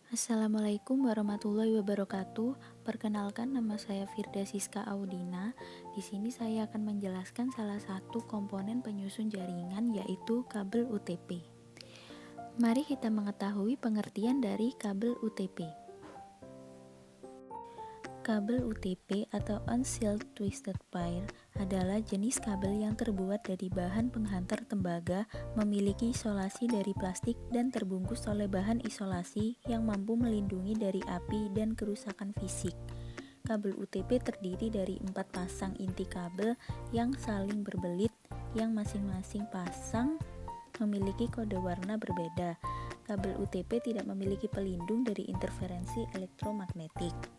Assalamualaikum warahmatullahi wabarakatuh. Perkenalkan, nama saya Firda Siska Audina. Di sini saya akan menjelaskan salah satu komponen penyusun jaringan, yaitu kabel UTP. Mari kita mengetahui pengertian dari kabel UTP. Kabel UTP atau Unsealed Twisted Pair adalah jenis kabel yang terbuat dari bahan penghantar tembaga, memiliki isolasi dari plastik dan terbungkus oleh bahan isolasi yang mampu melindungi dari api dan kerusakan fisik. Kabel UTP terdiri dari 4 pasang inti kabel yang saling berbelit, yang masing-masing pasang memiliki kode warna berbeda. Kabel UTP tidak memiliki pelindung dari interferensi elektromagnetik.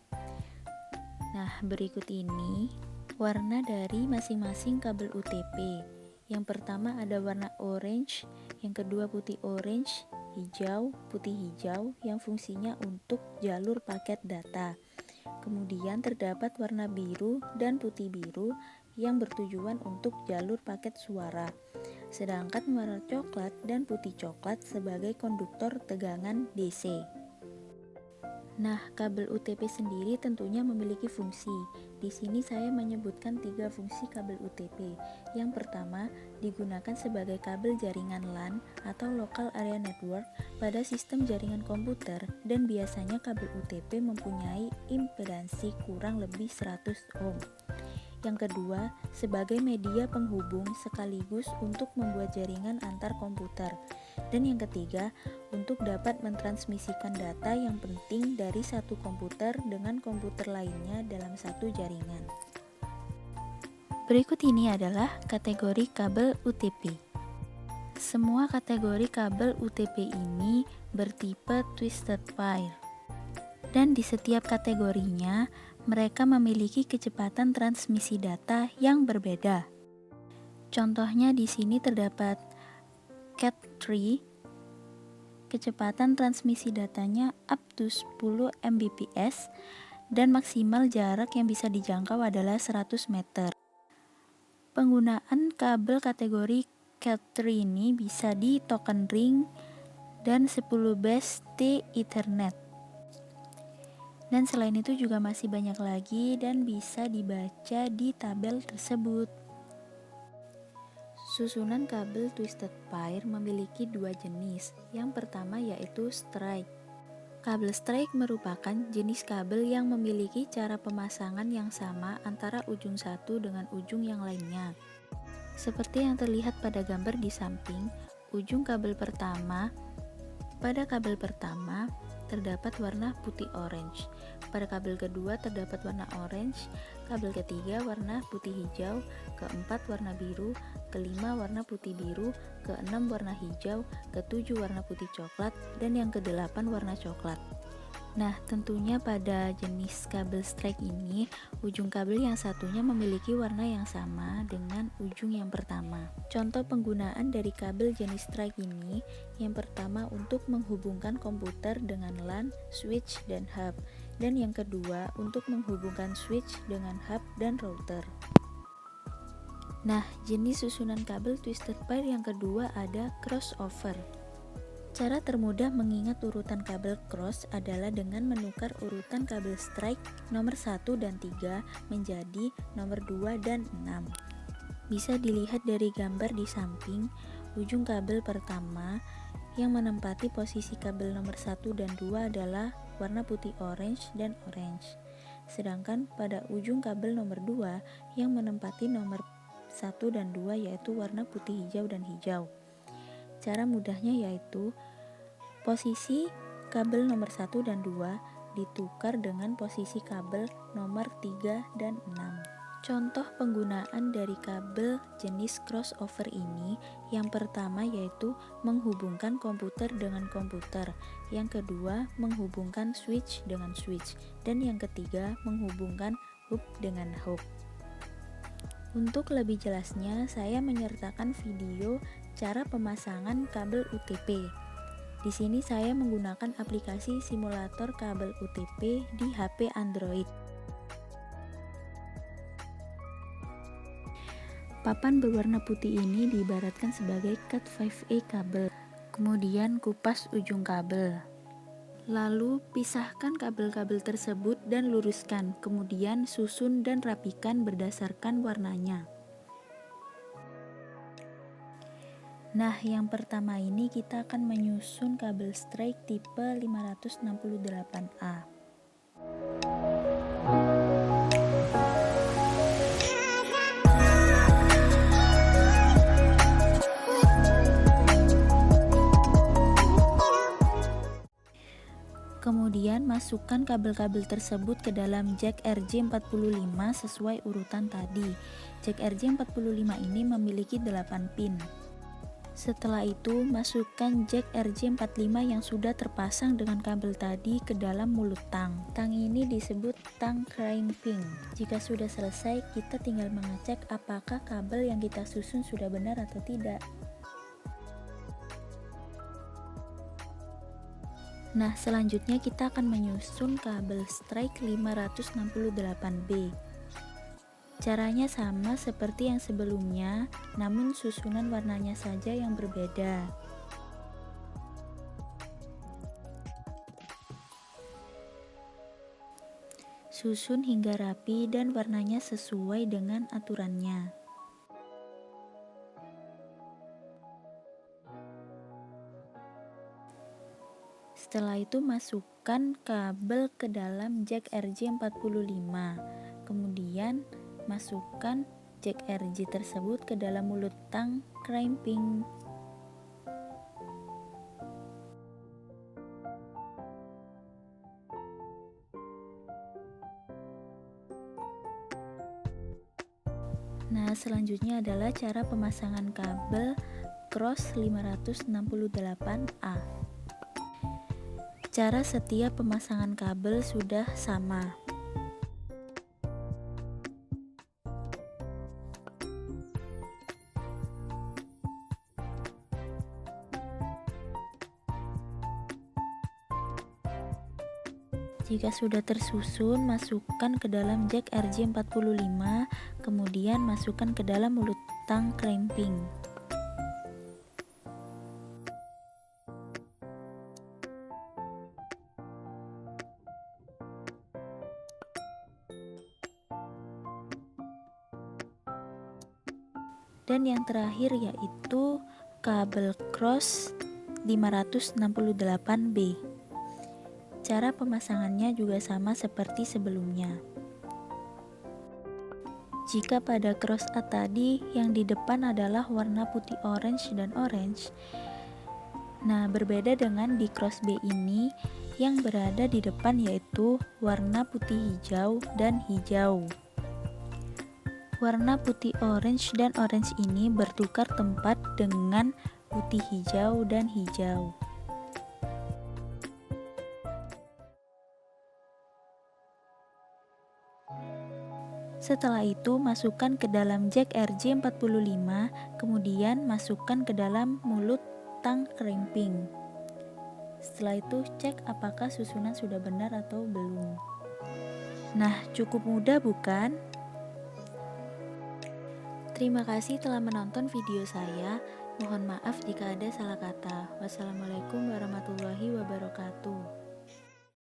Nah, berikut ini warna dari masing-masing kabel UTP. Yang pertama ada warna orange, yang kedua putih orange, hijau, putih hijau yang fungsinya untuk jalur paket data. Kemudian terdapat warna biru dan putih biru yang bertujuan untuk jalur paket suara. Sedangkan warna coklat dan putih coklat sebagai konduktor tegangan DC. Nah, kabel UTP sendiri tentunya memiliki fungsi. Di sini saya menyebutkan 3 fungsi kabel UTP. Yang pertama, digunakan sebagai kabel jaringan LAN atau Local Area Network pada sistem jaringan komputer, dan biasanya kabel UTP mempunyai impedansi kurang lebih 100 ohm. Yang kedua, sebagai media penghubung sekaligus untuk membuat jaringan antar komputer. Dan yang ketiga, untuk dapat mentransmisikan data yang penting dari satu komputer dengan komputer lainnya dalam satu jaringan. Berikut ini adalah kategori kabel UTP. Semua kategori kabel UTP ini bertipe twisted pair. Dan di setiap kategorinya, mereka memiliki kecepatan transmisi data yang berbeda. Contohnya di sini terdapat Cat3, kecepatan transmisi datanya up to 10 Mbps dan maksimal jarak yang bisa dijangkau adalah 100 meter. Penggunaan kabel kategori Cat3 ini bisa di token ring dan 10 base T Ethernet. Dan selain itu juga masih banyak lagi dan bisa dibaca di tabel tersebut. Susunan kabel twisted pair memiliki 2 jenis. Yang pertama yaitu strike. Kabel strike merupakan jenis kabel yang memiliki cara pemasangan yang sama antara ujung satu dengan ujung yang lainnya. Seperti yang terlihat pada gambar di samping, pada kabel pertama terdapat warna putih orange. Pada kabel kedua terdapat warna orange, kabel ketiga warna putih hijau, keempat warna biru, kelima warna putih biru, keenam warna hijau, ketujuh warna putih coklat, dan yang kedelapan warna coklat. Nah, tentunya pada jenis kabel strike ini, ujung kabel yang satunya memiliki warna yang sama dengan ujung yang pertama. Contoh penggunaan dari kabel jenis strike ini, yang pertama untuk menghubungkan komputer dengan LAN, switch, dan hub. Dan yang kedua untuk menghubungkan switch dengan hub dan router. Nah, jenis susunan kabel twisted pair yang kedua ada crossover. Cara termudah mengingat urutan kabel cross adalah dengan menukar urutan kabel strike nomor 1 dan 3 menjadi nomor 2 dan 6. Bisa dilihat dari gambar di samping, ujung kabel pertama yang menempati posisi kabel nomor 1 dan 2 adalah warna putih orange dan orange. Sedangkan pada ujung kabel nomor 2 yang menempati nomor 1 dan 2 yaitu warna putih hijau dan hijau. Cara mudahnya yaitu posisi kabel nomor 1 dan 2 ditukar dengan posisi kabel nomor 3 dan 6. Contoh penggunaan dari kabel jenis crossover ini, yang pertama yaitu menghubungkan komputer dengan komputer, yang kedua menghubungkan switch dengan switch, dan yang ketiga menghubungkan hub dengan hub. Untuk lebih jelasnya, saya menyertakan video cara pemasangan kabel UTP. Di sini saya menggunakan aplikasi simulator kabel UTP di HP Android. Papan berwarna putih ini diibaratkan sebagai Cat5a kabel. Kemudian kupas ujung kabel. Lalu pisahkan kabel-kabel tersebut dan luruskan, kemudian susun dan rapikan berdasarkan warnanya. Nah, yang pertama ini kita akan menyusun kabel strike tipe 568A. Kemudian masukkan kabel-kabel tersebut ke dalam jack RJ45 sesuai urutan tadi. Jack RJ45 ini memiliki 8 pin. Setelah itu, masukkan jack RJ45 yang sudah terpasang dengan kabel tadi ke dalam mulut tang. Tang ini disebut tang crimping. Jika sudah selesai, kita tinggal mengecek apakah kabel yang kita susun sudah benar atau tidak. Nah, selanjutnya kita akan menyusun kabel strike 568B. Caranya sama seperti yang sebelumnya, namun susunan warnanya saja yang berbeda. Susun hingga rapi dan warnanya sesuai dengan aturannya. Setelah itu masukkan kabel ke dalam jack RJ45. Kemudian masukkan jack RJ tersebut ke dalam mulut tang crimping. Nah, selanjutnya adalah cara pemasangan kabel cross 568A. Cara setiap pemasangan kabel sudah sama. Jika sudah tersusun, masukkan ke dalam jack RJ45, kemudian masukkan ke dalam mulut tang crimping. Dan yang terakhir yaitu kabel cross 568B. Cara pemasangannya juga sama seperti sebelumnya. Jika pada cross A tadi yang di depan adalah warna putih orange dan orange, nah berbeda dengan di cross B ini yang berada di depan yaitu warna putih hijau dan hijau. Warna putih orange dan orange ini bertukar tempat dengan putih hijau dan hijau. Setelah itu masukkan ke dalam jack RJ45, kemudian masukkan ke dalam mulut tang crimping. Setelah itu cek apakah susunan sudah benar atau belum. Nah, cukup mudah bukan? Terima kasih telah menonton video saya. Mohon maaf jika ada salah kata. Wassalamualaikum warahmatullahi wabarakatuh.